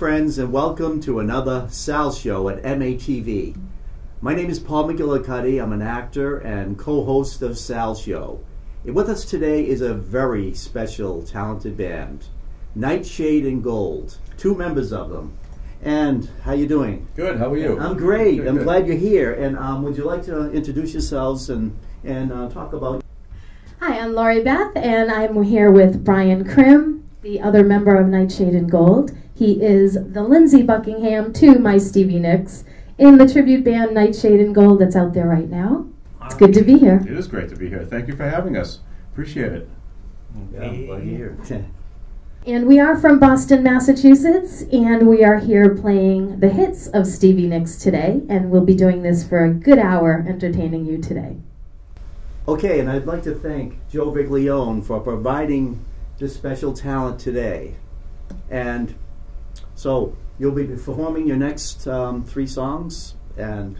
friends, and welcome to another Sal Show at MATV. My name is Paul McGillicuddy. I'm an actor and co-host of Sal Show. And with us today is a very special, talented band, Nightshade and Gold, two members of them. And how you doing? Good. How are you? I'm great. Good, I'm good. glad you're here. And would you like to introduce yourselves and talk about? Hi, I'm Lauribeth, and I'm here with Brian Krim, the other member of Nightshade and Gold. He is the Lindsey Buckingham to my Stevie Nicks in the tribute band Nightshade and Gold that's out there right now. It's good to be here. It is great to be here. Thank you for having us. Appreciate it. Yeah, glad you're here. And we are from Boston, Massachusetts, and we are here playing the hits of Stevie Nicks today, and we'll be doing this for a good hour entertaining you today. Okay, and I'd like to thank Joe Viglione for providing this special talent today. And so you'll be performing your next three songs, and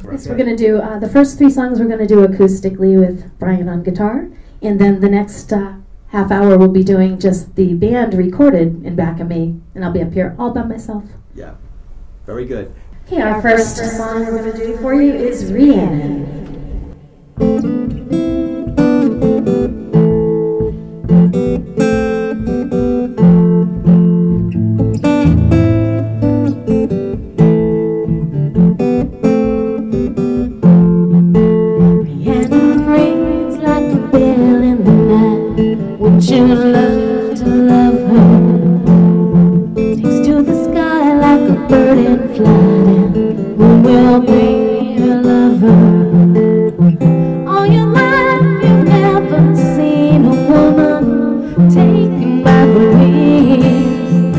Yes, we're going to do the first three songs we're going to do acoustically with Brian on guitar, and then the next half hour we'll be doing just the band recorded in back of me, and I'll be up here all by myself. Yeah, very good. Okay, our first song we're going to do for you is Rhiannon. You love to love her. Takes to the sky like a bird in flight, and who will be your lover? All your life you've never seen a woman taken by the wind.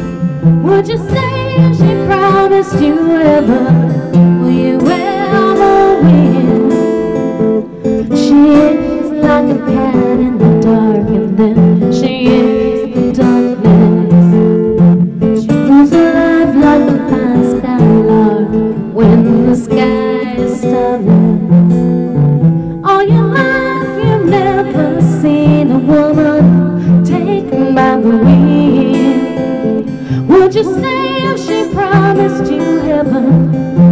Would you say if she promised you heaven, will you ever win? She is like a cat in the dark, and then she is the darkness. She moves alive like a high sky lark when the sky is starless. All your life you've never seen a woman taken by the wind. Would you stay if she promised you heaven?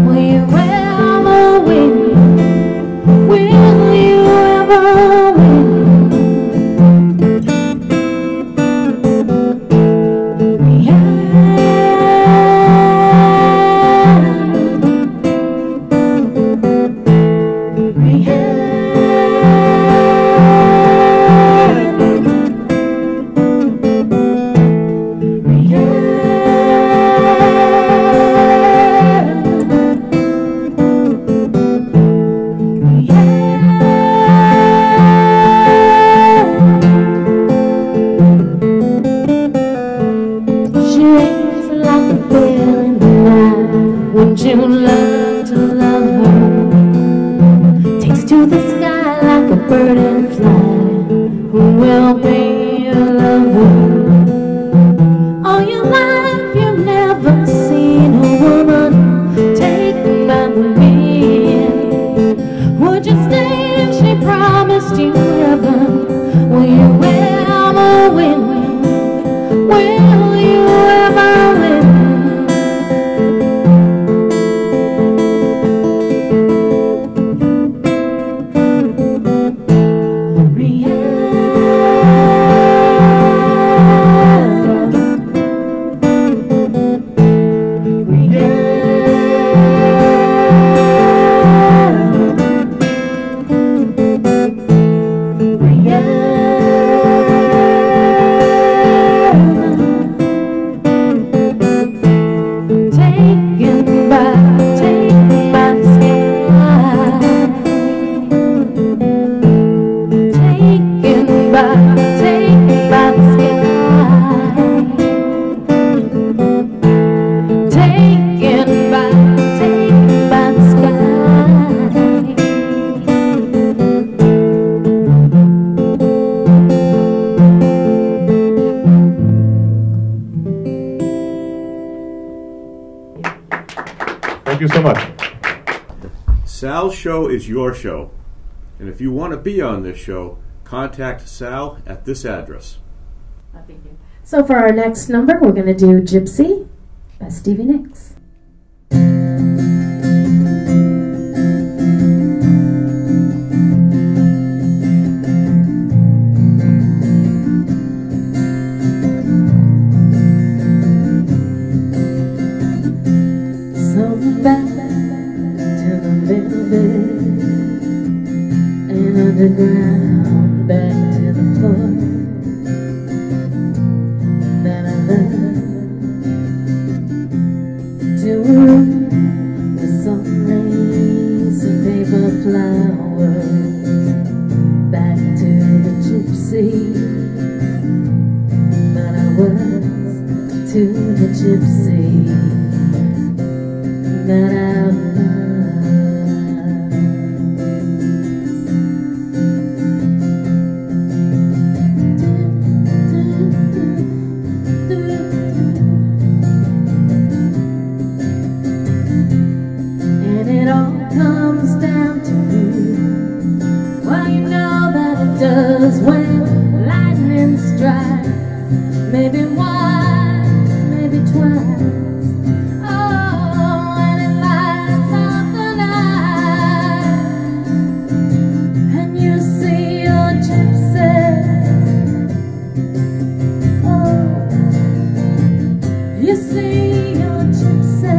Will you ever win? Will you ever win? You love to love her. Takes to the sky like a bird in flight. Who will be your lover? All your life you've never seen a woman taken by the wind. Would you stay if she promised you heaven? Will you ever win? Will you ever win? Thank you so much. Sal's show is your show. And if you want to be on this show, contact Sal at this address. So for our next number, we're going to do Gypsy. by Stevie Nicks. Underground, back to the floor that I love, to a room with some lace and paper flowers, back to the gypsy that I was, to the gypsy that I love. When lightning strikes, maybe once, maybe twice. Oh, and it lights up the night, and you see your gypsy. Oh, you see your gypsy.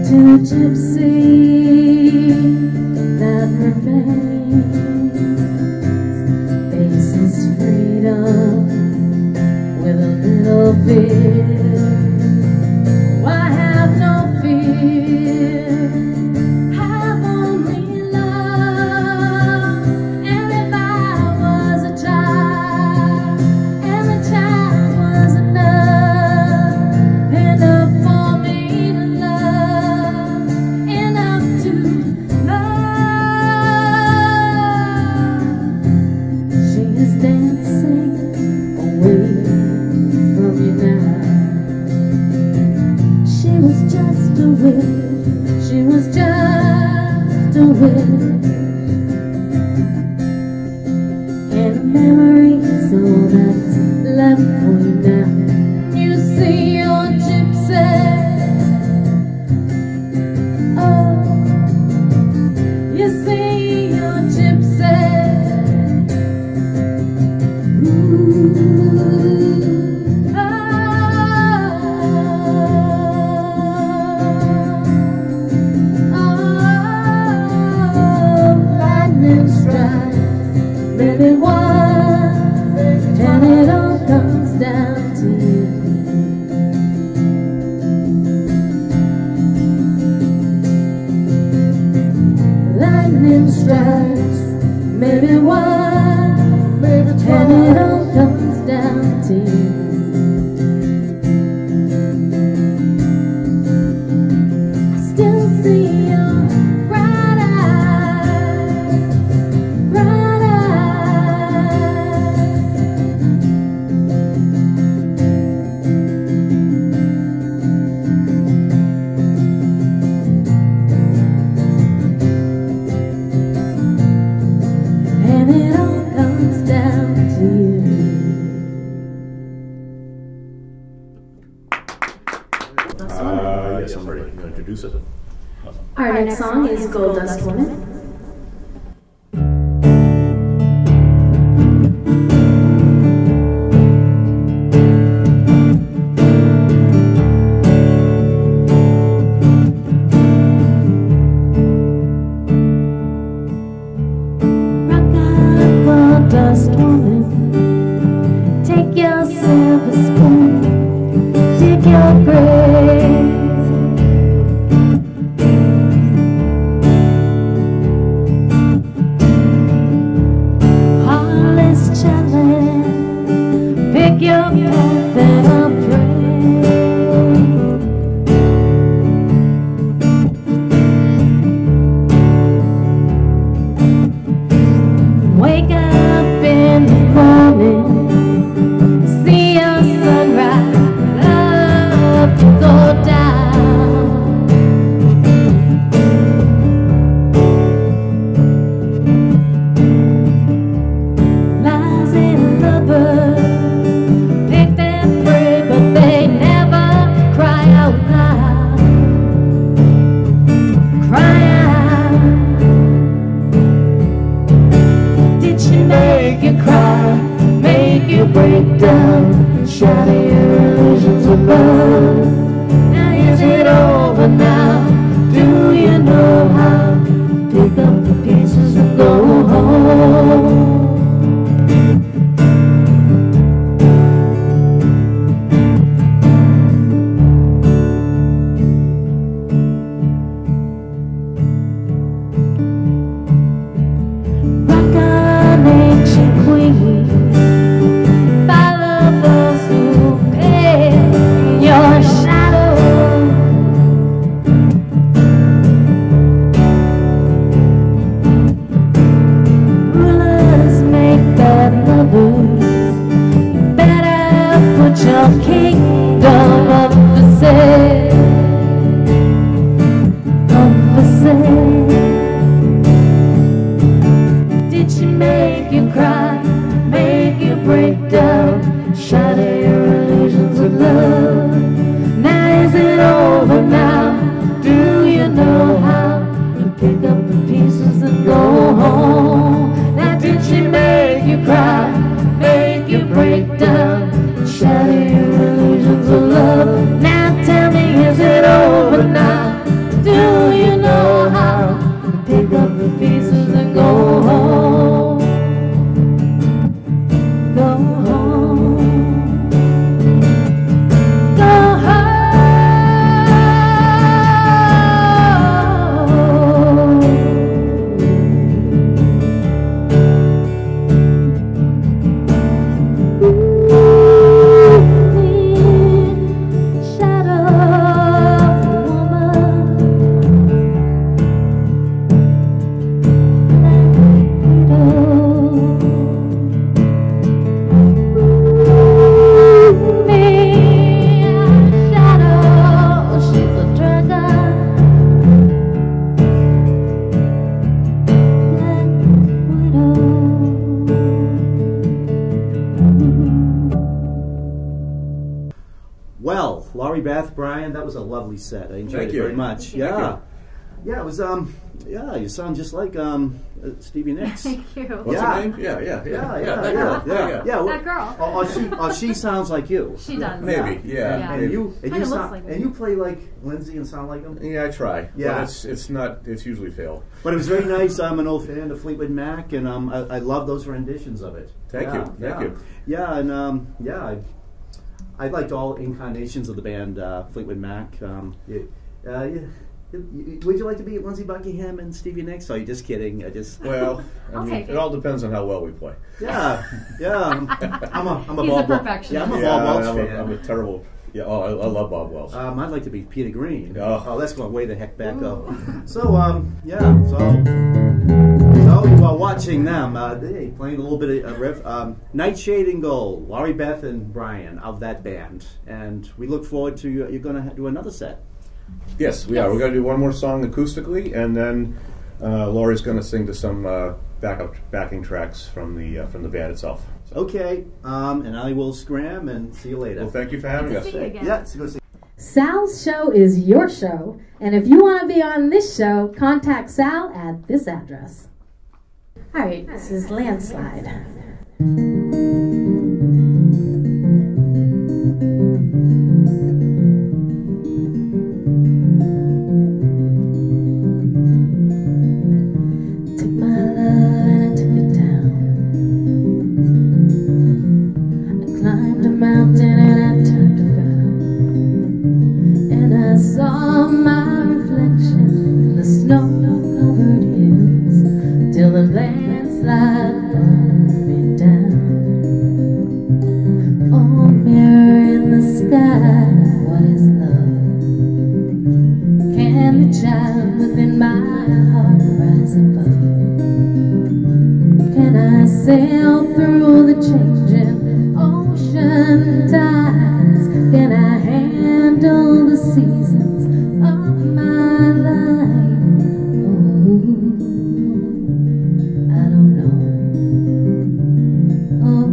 To a gypsy that remains, faces freedom with a little fear. Why have no fear? Have only love. And if I was a child, and the child was enough for me to love. She is dancing away from you now. She was just a wish. She was just a wish. And memories all that's left for you now. You see your gypsy. Oh, you see your gypsy. Ooh, oh, lightning strikes, maybe one, and it all comes down to you. Lightning strikes, maybe one, maybe twice, and it all comes down to you. I still see your bright eyes, bright eyes. And it all comes down to you. Yes, I'm ready. You want to introduce it? Our next song is Gold Dust Woman. Rock out, gold dust woman. Take your silver spoon, dig your grave. Heartless challenge, pick your path and I'll pray. Wake up in the morning, see your sunrise, love to go down. down, shatter your illusions of love. Now is it over now? Do you know how? Pick up the pieces and go home. Well, Lauribeth, Brian, that was a lovely set. I enjoyed it very much. Thank Yeah. you. Yeah, it was, yeah, you sound just like Stevie Nicks. Thank you. What's Yeah. her name? Yeah. Yeah, That girl. Yeah, That girl. she sounds like you. She does. Maybe. Yeah. And maybe. you Kinda sound, looks like and me. you play like Lindsay and sound like him. Yeah, I try. Yeah. But it's not. It's usually fail. But it was very nice. I'm an old fan of Fleetwood Mac, and I love those renditions of it. Thank you. Thank you. Yeah, and I liked all incarnations of the band Fleetwood Mac. Would you like to be Lindsey Buckingham and Stevie Nicks? Oh, you're just kidding. Well, I mean, take it all depends on how well we play. Yeah. I'm a He's Bob a perfectionist. Yeah, I'm a Yeah, Bob Welch I'm fan. I'm a terrible. Yeah. Oh, I love Bob Welch. I'd like to be Peter Green. Oh. That's going way the heck back up. So, so you are watching them. They playing a little bit of riff. Nightshade and Gold, Lauribeth and Brian of that band. And we look forward to you're going to do another set. Yes, we are. We're going to do one more song acoustically, and then Laurie's going to sing to some backing tracks from the band itself. So. Okay, and I will scram and see you later. Well, thank you for having us. See you again. Yeah, it's good to see you. Sal's show is your show, and if you want to be on this show, contact Sal at this address. All right, this is Landslide. Took my love and I took it down. I climbed a mountain and I turned around, and I saw my reflection in the snow-covered hills till the landslide brought me down. Oh, mirror in the sky, what is love? Can the child within my heart rise above? Can I sail through the changing ocean tides? Can I handle the seasons of my life? Oh, I don't know. Oh,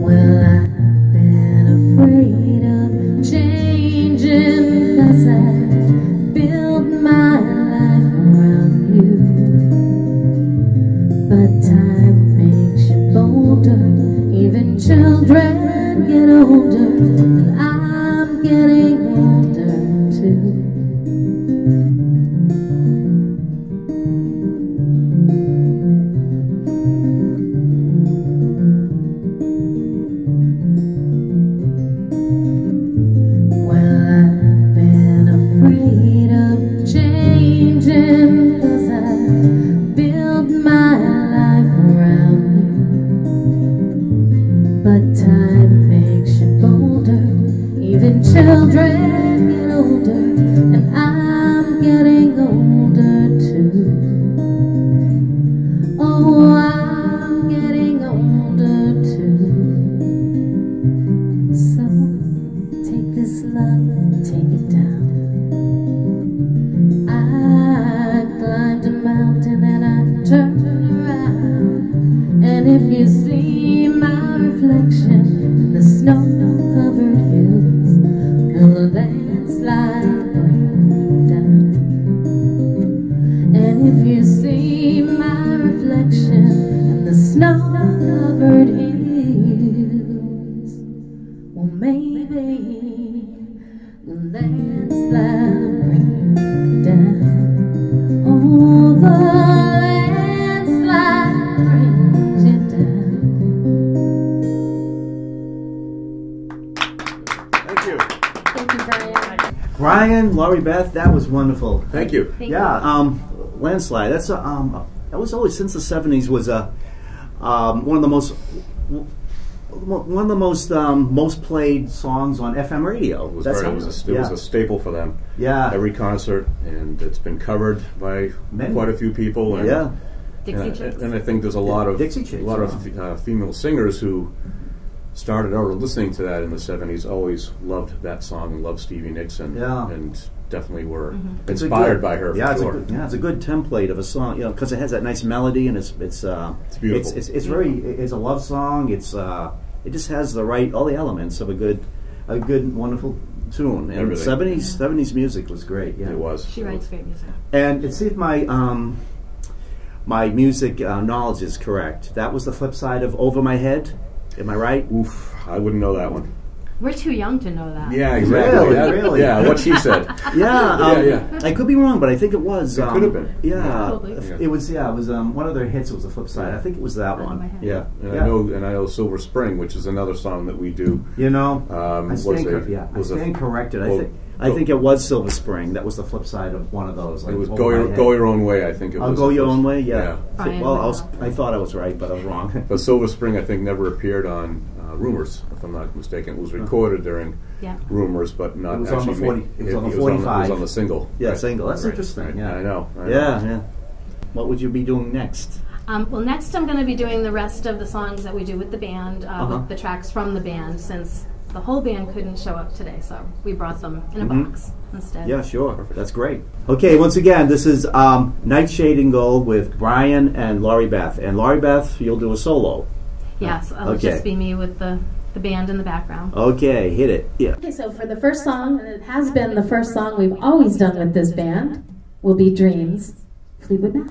well, I've been afraid of changing, 'cause I built my life around you. But time makes you bolder. Even children get older, and I'm getting older too. Children get older, and I'm getting older too. Oh, I'm getting older too. So take this love and take it down. I climbed a mountain and I turned around, and if you see my reflection in the snow-covered hills, a landslide bring down. And if you see my reflection in the snow-covered hills, well, maybe the landslide will bring down. Oh, the landslide brings you down. Thank you. Thank you, Brian. Brian, Lauribeth, that was wonderful. Thank you. Thank you. Yeah, Landslide. That's that was always since the '70s was one of the most played songs on FM radio. It was, That's very, how- it was a staple for them. Yeah. Every concert, and it's been covered by Many. quite a few people. And, Yeah. Dixie and, Chicks. and I think there's a lot of Dixie Chicks, female singers who started out listening to that in the '70s. Always loved that song and loved Stevie Nicks, and definitely were It's a inspired good- by her. Yeah, for it's sure. it's a good template of a song, you know, because it has that nice melody and it's beautiful. It's a love song. It just has all the elements of a good wonderful tune. And Everything. '70s music was great. Yeah, It was. She writes great music. And let's see if my music knowledge is correct. That was the flip side of Over My Head. Am I right? Oof, I wouldn't know that one. We're too young to know that. Yeah, exactly. Really? Yeah, Really? yeah, what she said. Yeah, I could be wrong, but I think it was. It could have been. Yeah, Probably. it was. Yeah, it was one of their hits. Was the flip side. I think it was that Over one. My Head. Yeah, And yeah. I know Silver Spring, which is another song that we do. You know, I was stand, a- I was a- stand corrected. well, I think it was Silver Spring. That was the flip side of one of those. Like It was Over Go My Your, Head. Go Your Own Way, I think it I'll was. Go the Your first- Own Way. Yeah. Brian Well, went I thought I was right, but I was wrong. But Silver Spring, I think, never appeared on Rumors, if I'm not mistaken. It was recorded during Yeah. Rumors, but not It was on actually. the 40 it was on the It 45. was on the single. Yeah, Right. single. That's Right, interesting. right. Yeah, I know. Yeah. What would you be doing next? Well, next I'm going to be doing the rest of the songs that we do with the band, with the tracks from the band, since the whole band couldn't show up today, so we brought them in a box instead. Yeah, sure. That's great. Okay, once again, this is Nightshade in Gold with Brian and Lauribeth. And Lauribeth, you'll do a solo. Yes, it'll Okay. just be me with the band in the background. Okay, hit it. Yeah. Okay, so for the first song, and it has been the first song we've always done with this band, will be Dreams, Fleetwood Mac.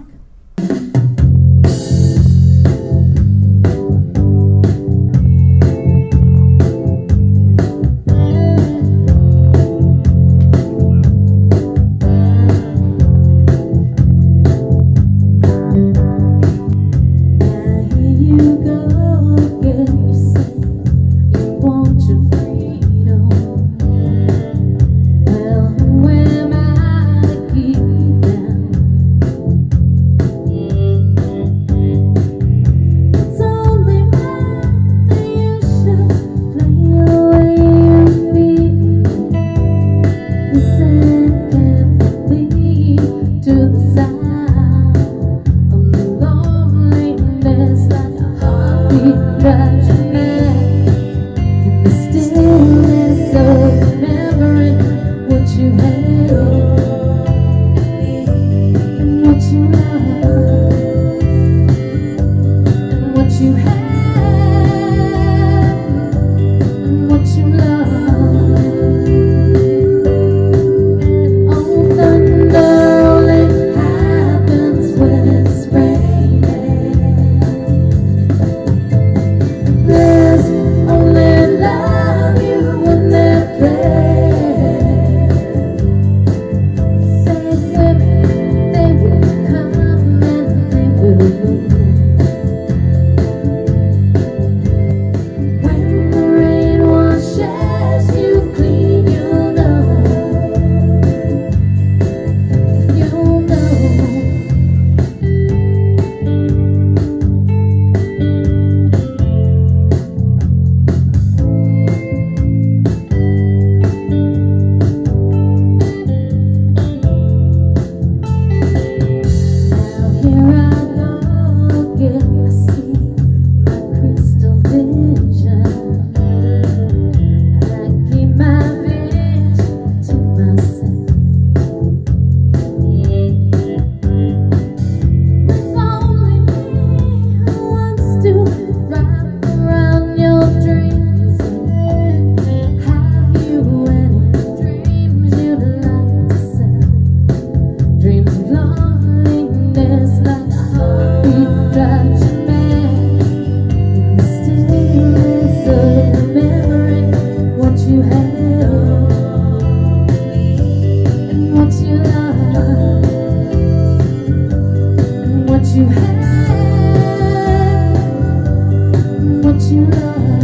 you love.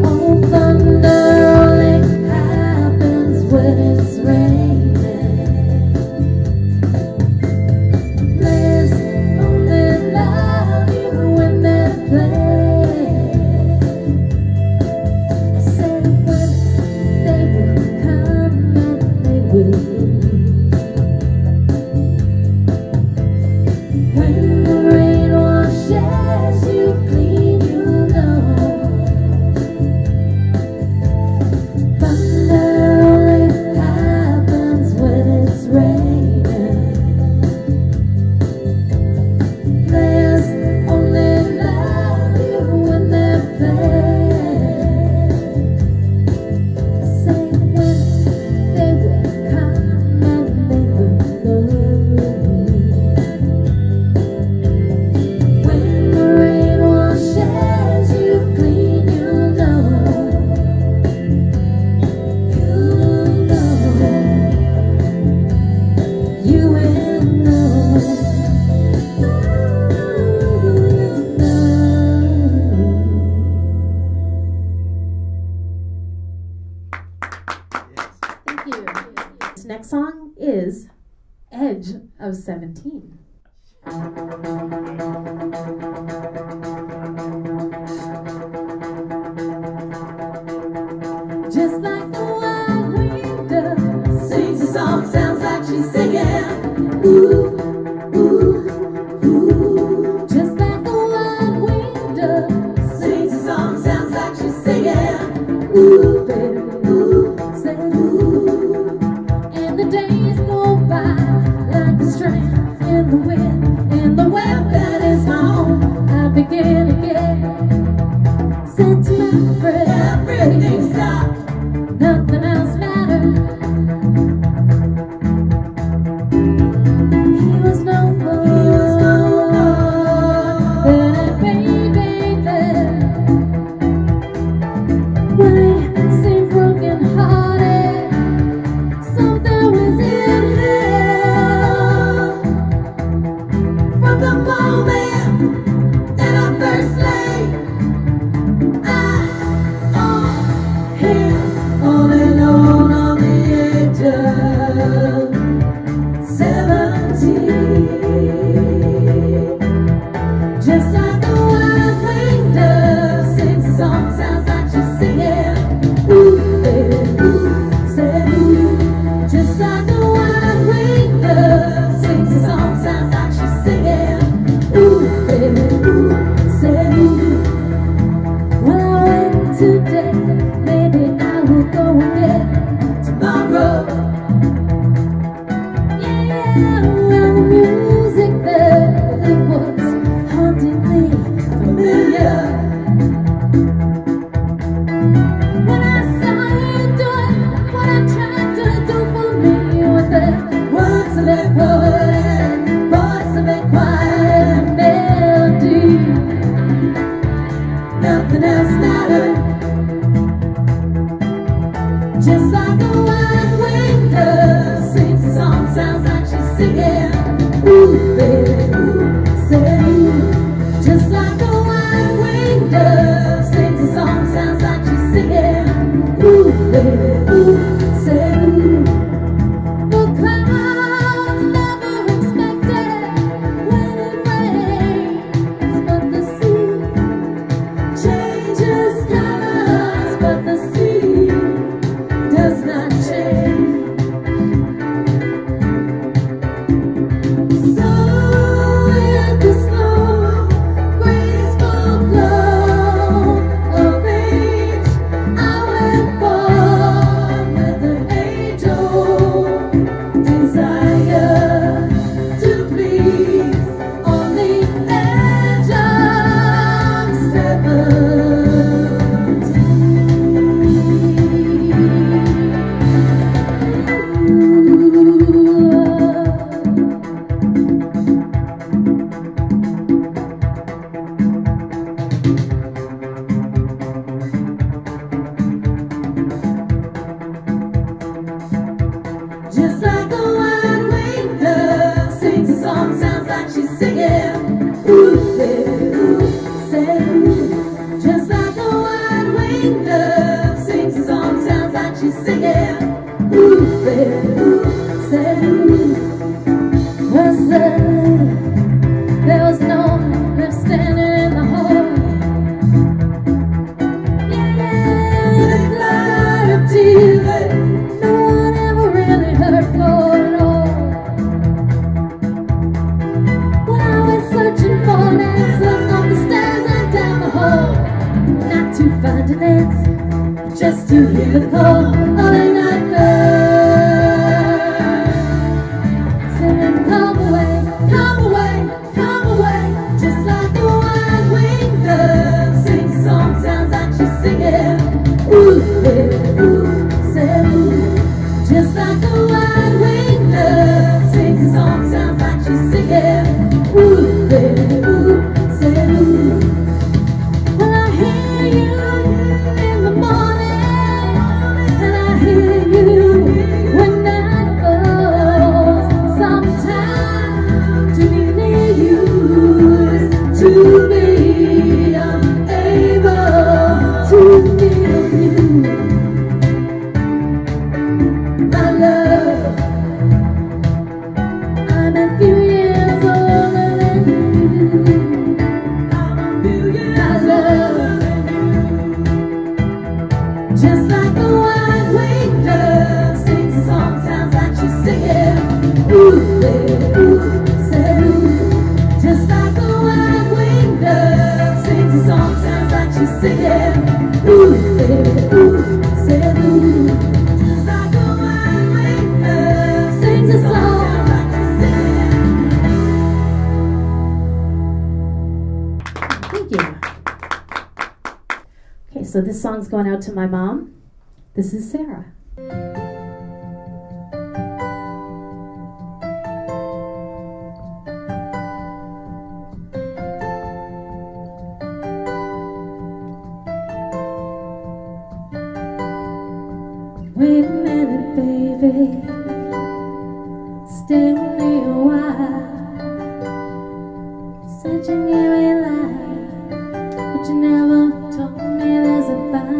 Oh, thunder only happens when it's raining. Players only love you when they're playing. I said when they will come and they will. When the rain washes you clean, you know. Thunder only happens when it's raining. Players only love you when they're playing. Say when they will come and they will love. When the rain washes you clean, you know. You will know. Thank you. This next song is Edge of 17. Just like the wild wind does, sings a song, sounds like she's singing. Ooh, ooh, ooh. Just like the wild wind does, sings a song, sounds like she's singing. Ooh, baby, ooh, say ooh. And the days go by like a strand in the wind, in the web that is my home. I begin again. Said to my friend, everything stopped, nothing else mattered. He was no more than a baby then. When he seemed broken hearted, something was in him. From the moment that I first laid eyes on him, all alone on the edge of 17. Just like the wild wind does, sings a song, sounds like she's singing. Ooh, baby, ooh, say ooh. Just like the wild wind does, sings a song, sounds like she's singing. Ooh, baby, baby, said ooh. Just like a wide-winged dove sings a song, sounds like she's singing. Ooh, baby, said ooh. Was there was no one left standing in the hall. Yeah, the light of TV, no one ever really heard for at all. When I went searching for an answer up the stairs and down the hall, not to find an answer, just to hear the call of a night bird saying, come away, come away, come away. Just like a wide-winged dove sings a song, sounds like she's singing. Ooh, baby, ooh, said ooh. Just like a wide-winged dove sings a song, sounds like she's singing. Ooh, baby, ooh, said ooh. Well, I hear you in the morning, and I hear you when night falls. Sometimes to be near you is to be unable to feel you. My love, I'm a few years older than you. I'm a few years older than you. Just like a wide-winged dove sings a song, sounds like she's singing. Ooh, baby, ooh, said ooh. Just like a wide-winged dove sings a song, sounds like she's singing. Ooh, baby, ooh, said ooh. Just like a wide-winged dove sings a song, sounds like she's singing. Thank you. Okay, so this song's going out to my mom. This is Sara. Wait a minute, baby, stay with me a while. Said you gave me life, but you never told me there's a fire.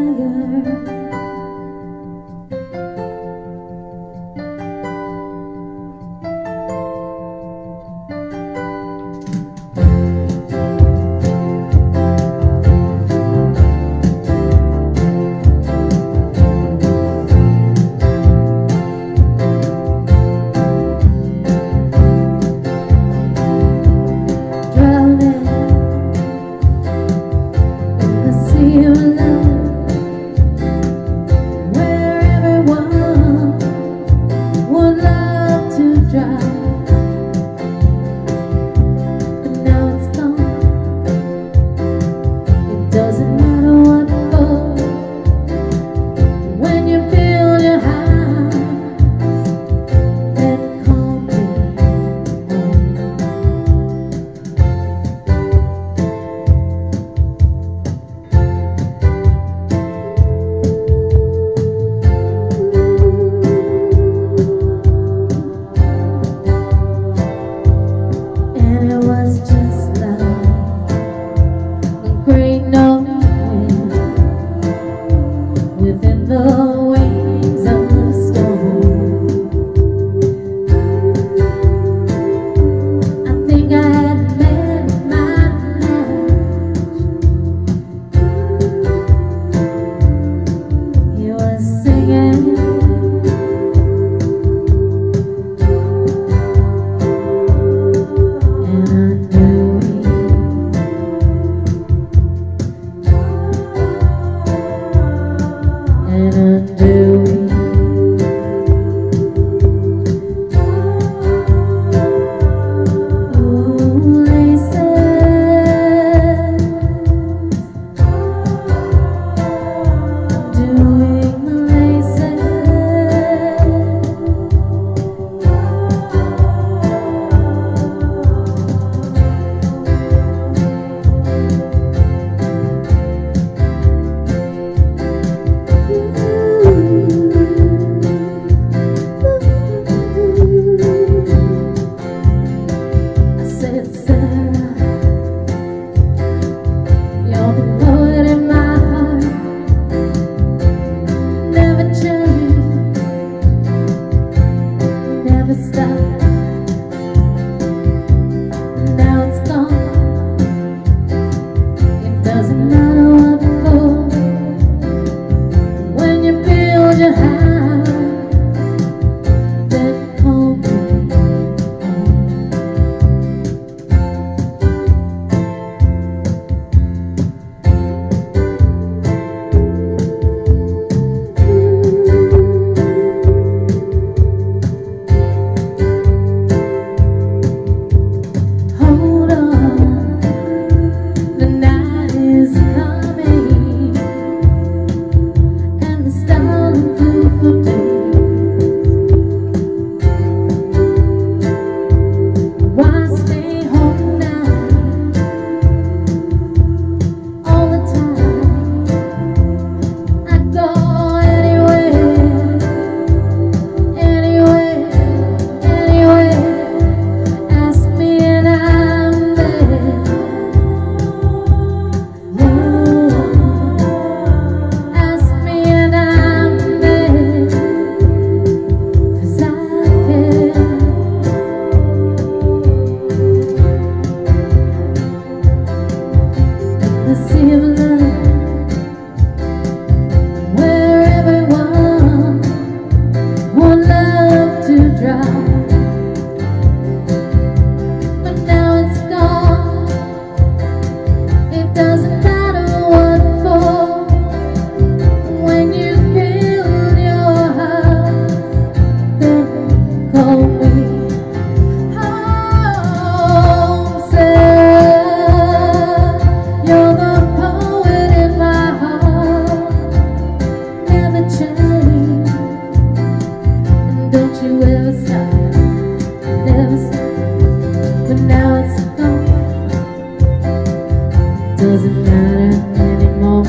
doesn't matter anymore.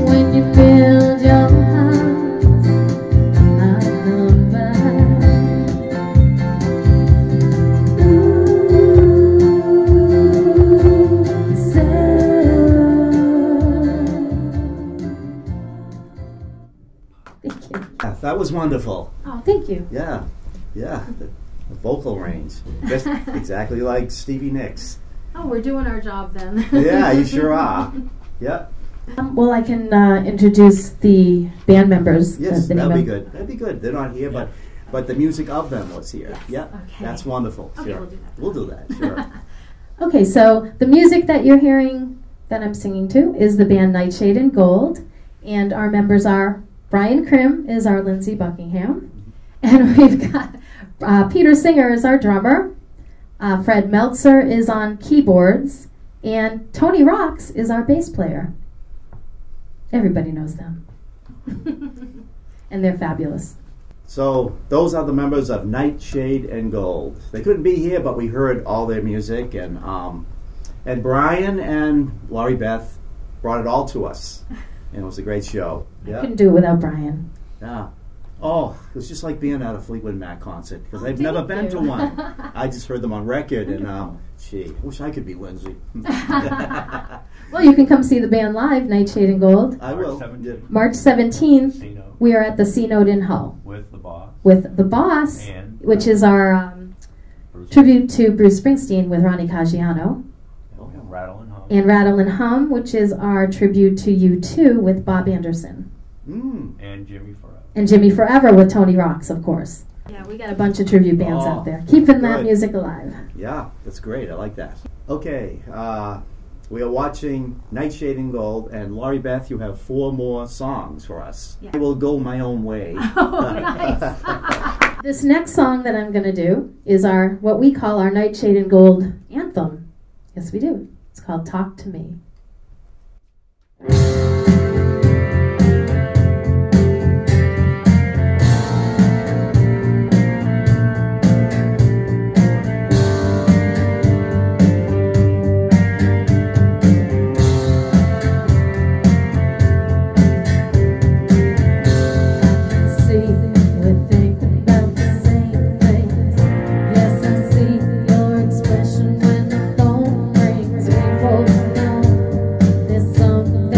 When you build your house, I'll come back. Ooh, Sarah. Thank you. Yeah, that was wonderful. Oh, thank you. Yeah, yeah. The vocal range, just exactly like Stevie Nicks. Oh, we're doing our job then. Yeah, you sure are. Yep. Well, I can introduce the band members. Yes, the name that'd be of- good. That'd be good. They're not here, but the music of them was here. Yes, Yep. okay. That's wonderful. Okay, Sure. we'll do that. We'll do that. Sure. Okay, so the music that you're hearing that I'm singing to is the band Nightshade in Gold, and our members are Brian Krim is our Lindsay Buckingham, and we've got Peter Singer is our drummer, Fred Meltzer is on keyboards, and Tony Rocks is our bass player. Everybody knows them. And they're fabulous. So those are the members of Nightshade and Gold. They couldn't be here, but we heard all their music, and Brian and Lauribeth brought it all to us, and it was a great show. Yeah. Couldn't do it without Brian. Yeah. Oh, it was just like being at a Fleetwood Mac concert because I've thank never been you. to one. I just heard them on record, and gee, I wish I could be Lindsay. Well, you can come see the band live, Nightshade and Gold. I will. March 17th, Casino we are at the C Note in Hull with the boss with The Boss, and which is our Bruce tribute to Bruce Springsteen with Ronnie Caggiano, and Rattle and Hum. and Rattle and Hum, which is our tribute to U2 with Bob Anderson, And Jimmy Forever. and Jimmy Forever with Tony Rocks, of course. Yeah, we got a bunch of tribute bands Oh, out there, keeping that good. music alive. Yeah, that's great. I like that. Okay, we are watching Nightshade and Gold, and Lauribeth, you have 4 more songs for us. Yeah. I will go my own way. Oh, nice. This next song that I'm going to do is our what we call our Nightshade and Gold anthem. Yes, we do. It's called Talk to Me. There's something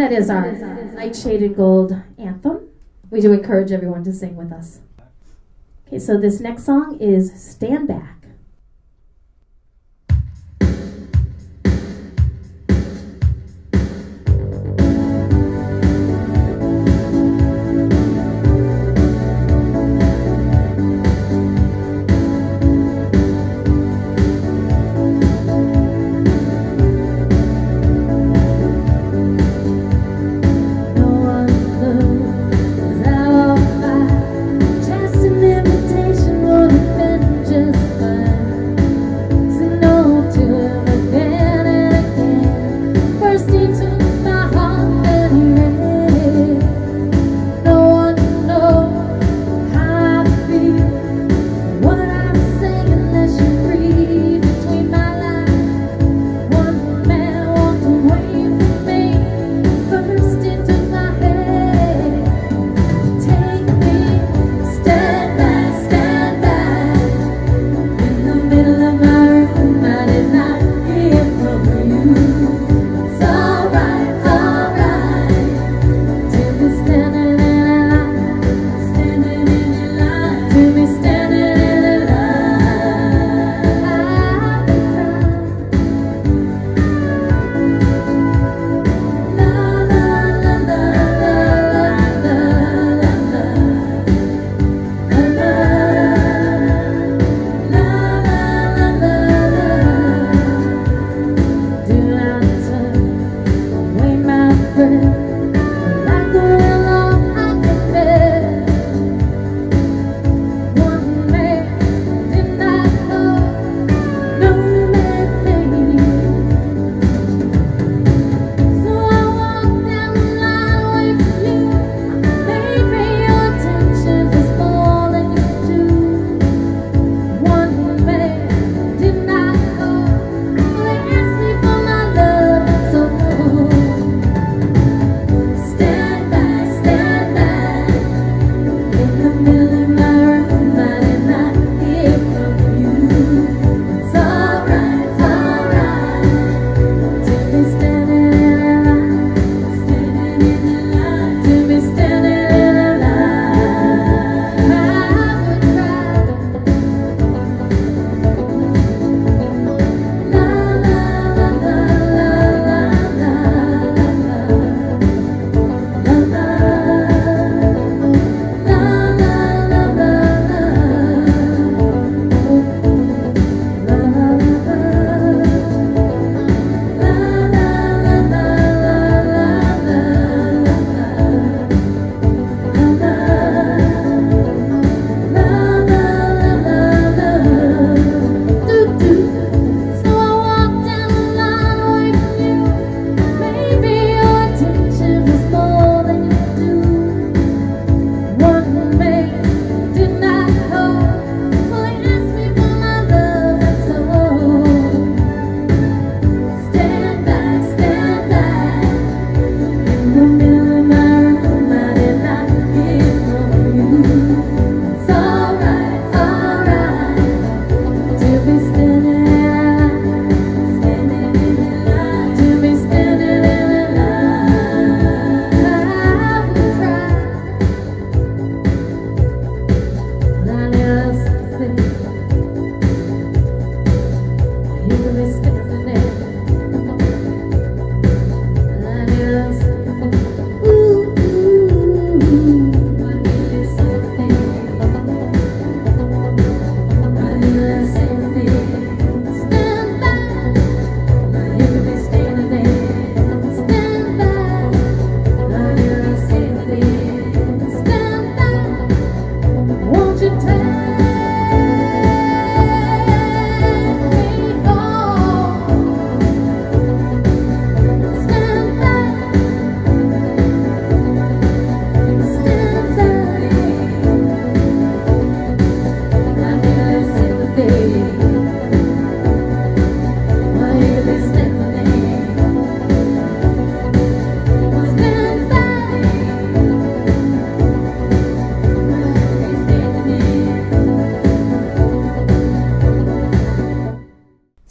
And that is our Nightshade and Gold anthem. We do encourage everyone to sing with us. Okay, so this next song is Stand Back.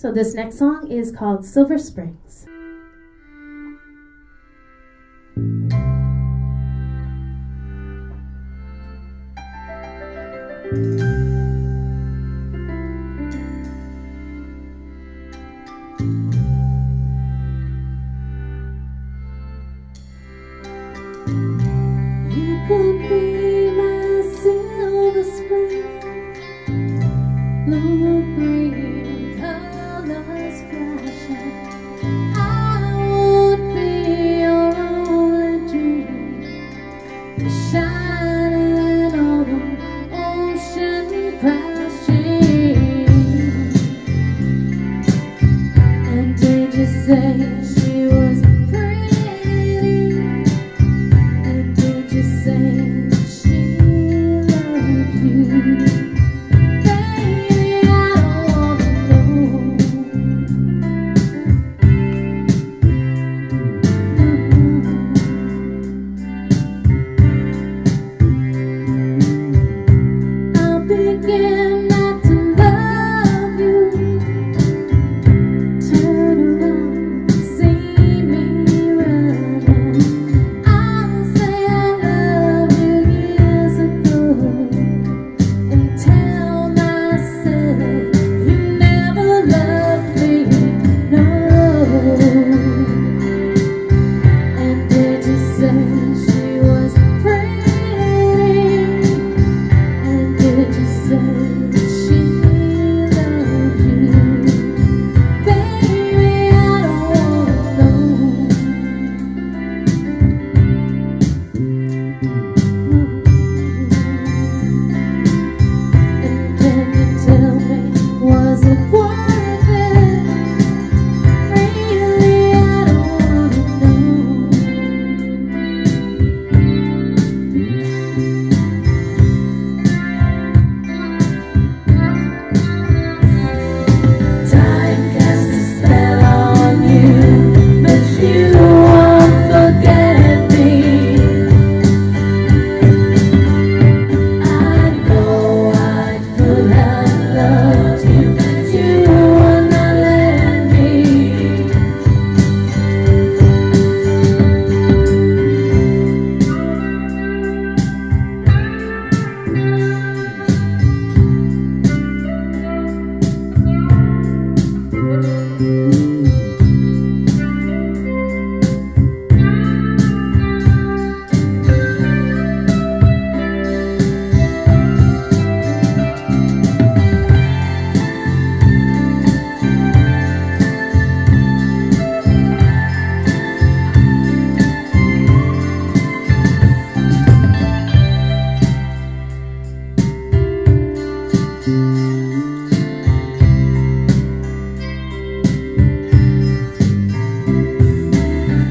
So this next song is called Silver Springs. You could be my silver spring, blue green colors flashing. I would be your only dream, the shining autumn ocean crashing. And did you say she was pretty? And did you say she loved you? Baby, I don't wanna know. I'll begin not to love you. Turn around, see me running. I'll say I love you years ago, and tell myself you never loved me, no. And did you say she was pretty? And did you say she loved you? Baby, I don't wanna know. And can you tell me, was it worth it? Really, I don't wanna know. Time casts a spell on you, but you won't forget me. I know I could have loved you, but you would not let me.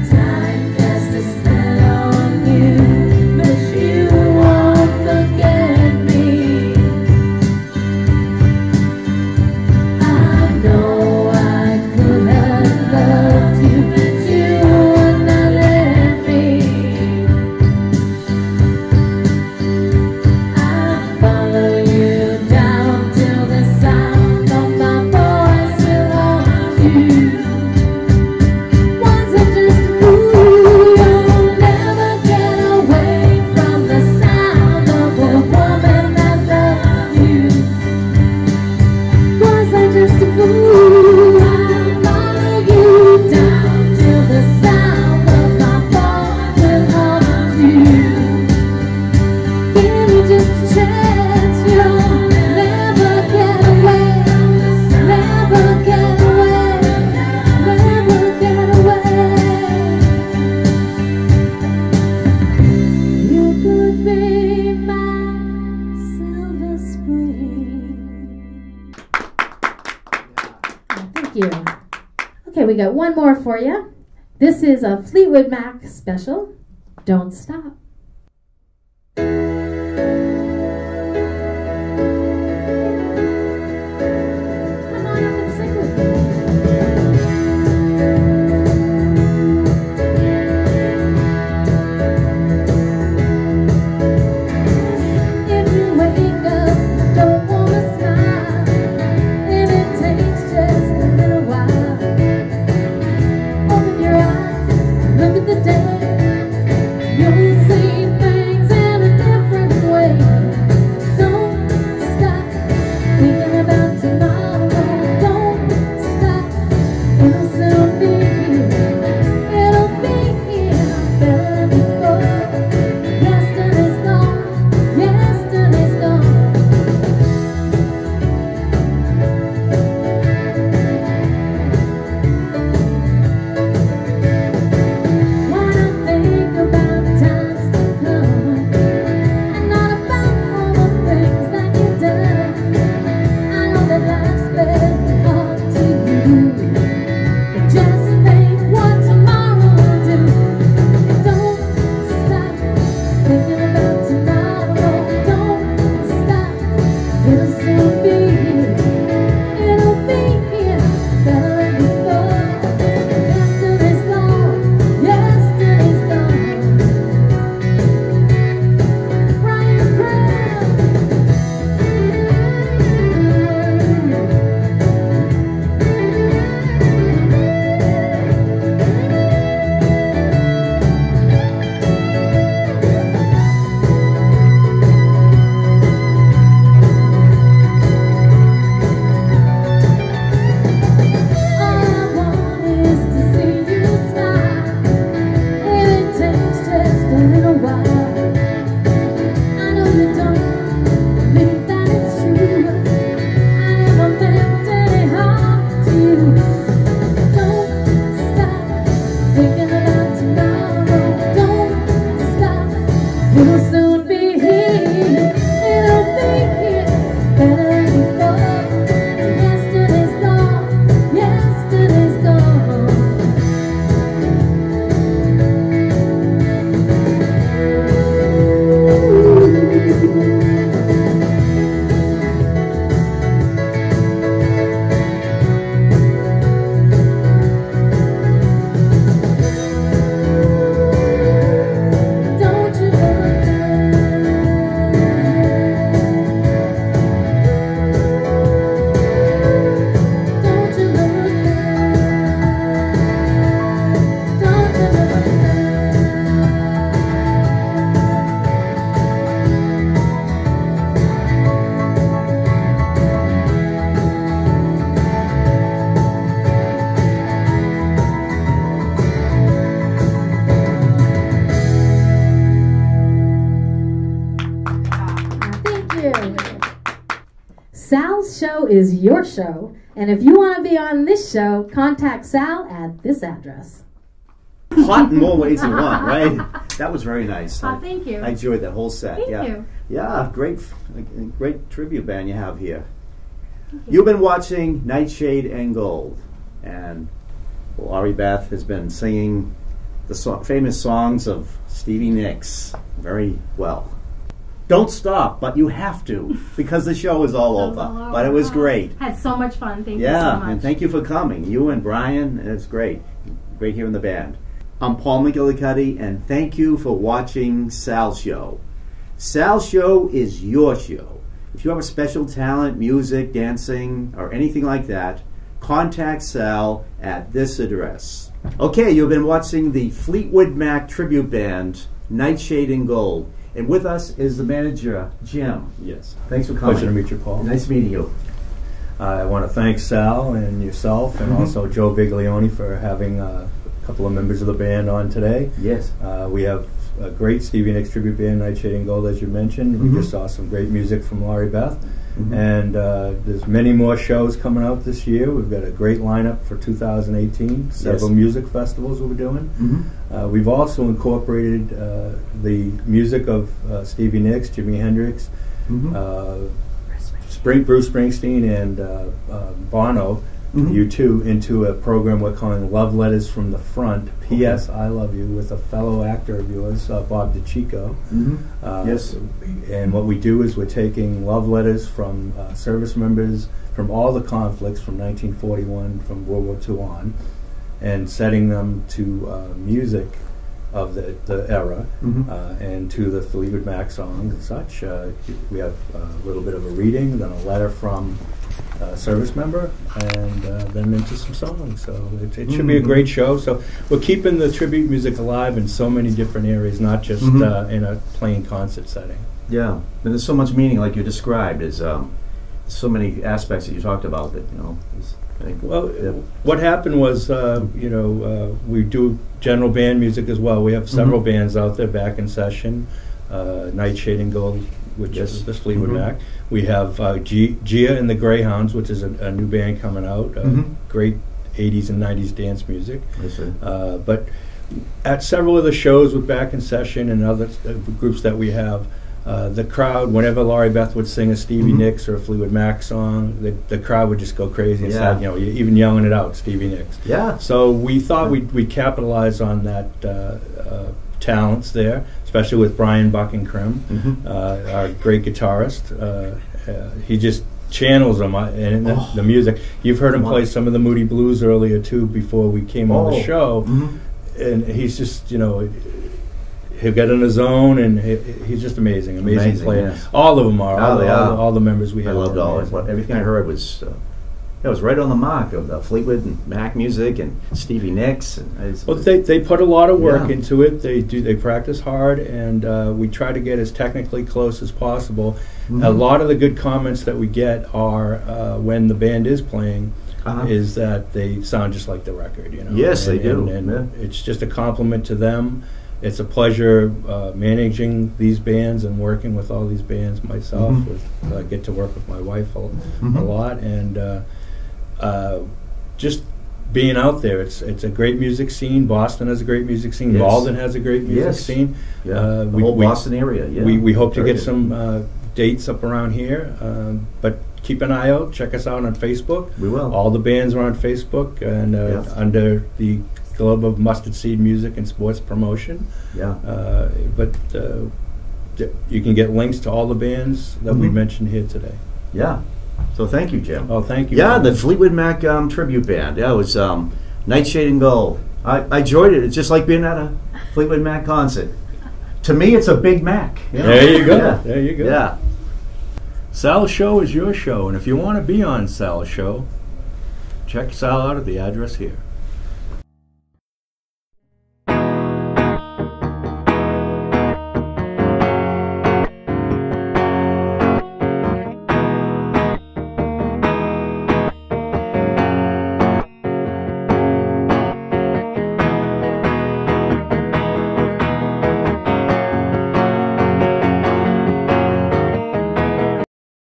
Time casts a spell on you, but you won't forget me. I know I could have loved you, but you would not let me. I follow you down till the sound of my voice will haunt you. Was I just a fool? You'll never get away from the sound of a woman that loves you. Was I just a fool? I'll follow you down till the sound of my voice will haunt you. Give me just a chance, you'll never get away, never get away, never get away. You could be my silver spring. Thank you. Okay, we got one more for you. This is a Fleetwood Mac special. Don't Stop. Come on up and sing with me. If you wake up, don't wanna smile, and it takes just a little while. Open your eyes, look at the day. You'll see Sal's show is your show, and if you want to be on this show, contact Sal at this address. Hot in more ways than one, right? That was very nice. Thank you. I enjoyed that whole set. Thank yeah. you. Yeah, great tribute band you have here. You've been watching Nightshade and Gold, and Lauribeth has been singing the famous songs of Stevie Nicks very well. Don't stop, but you have to, because the show is all over. But it was great. Had so much fun. Thank you so Yeah, much. and thank you for coming. You and Brian, it's great. Great hearing the band. I'm Paul McGillicuddy, and thank you for watching Sal's Show. Sal's Show is your show. If you have a special talent, music, dancing, or anything like that, contact Sal at this address. Okay, you've been watching the Fleetwood Mac tribute band, Nightshade and Gold. And with us is the manager, Jim. Yes. Thanks for coming. Pleasure to meet you, Paul. Nice meeting you. I want to thank Sal and yourself, and also Joe Biglione for having a couple of members of the band on today. Yes. We have a great Stevie Nicks tribute band, Nightshade and Gold, as you mentioned. We just saw some great music from Lauribeth. And there's many more shows coming out this year. We've got a great lineup for 2018. Several music festivals we'll be doing. We've also incorporated the music of Stevie Nicks, Jimi Hendrix, Bruce Springsteen, and Bono, U2, into a program we're calling Love Letters from the Front, P.S. I Love You, with a fellow actor of yours, Bob DeCicco. Yes. And what we do is we're taking love letters from service members from all the conflicts from 1941, from World War II on, and setting them to music of the era, and to the Fleetwood Mac songs and such. We have a little bit of a reading, then a letter from a service member, and then into some songs. So it should be a great show. So we're keeping the tribute music alive in so many different areas, not just in a plain concert setting. Yeah, and there's so much meaning, like you described. There's so many aspects that you talked about that, what happened was, we do general band music as well. We have several bands out there back in session. Nightshade and Gold, which is the Fleetwood Mac. We have Gia and the Greyhounds, which is a new band coming out. Great 80s and 90s dance music. I see. But at several of the shows with back in session and other groups that we have, the crowd, whenever Lauribeth would sing a Stevie Nicks or a Fleetwood Mac song, the crowd would just go crazy and start, even yelling it out, Stevie Nicks. Yeah. So we thought we'd capitalize on that talents there, especially with Brian Buck and Krim, our great guitarist. He just channels them and the music. You've heard him play some of the Moody Blues earlier too before we came on the show, and he's just he'll get in his zone, and he's just amazing player. Yes. All of them are. All the members we have. I loved all of it. Everything I heard was it was right on the mark of the Fleetwood and Mac music and Stevie Nicks. And they put a lot of work into it. They practice hard, and we try to get as technically close as possible. A lot of the good comments that we get are when the band is playing. Is that they sound just like the record, Yes, they do. And it's just a compliment to them. It's a pleasure managing these bands and working with all these bands myself. I get to work with my wife a lot, and just being out there. It's a great music scene. Boston has a great music scene. Malden has a great music scene. The whole Boston area. We hope to get some dates up around here, but keep an eye out. Check us out on Facebook. We will. All the bands are on Facebook, and under the Globe of Mustard Seed Music and Sports Promotion. But you can get links to all the bands that we mentioned here today. Yeah. So thank you, Jim. Oh, thank you. Yeah, the Fleetwood Mac tribute band. Yeah, it was Nightshade and Gold. I enjoyed it. It's just like being at a Fleetwood Mac concert. To me, it's a Big Mac. There you go. There you go. Yeah. Sal's show is your show, and if you want to be on Sal's show, check Sal out at the address here.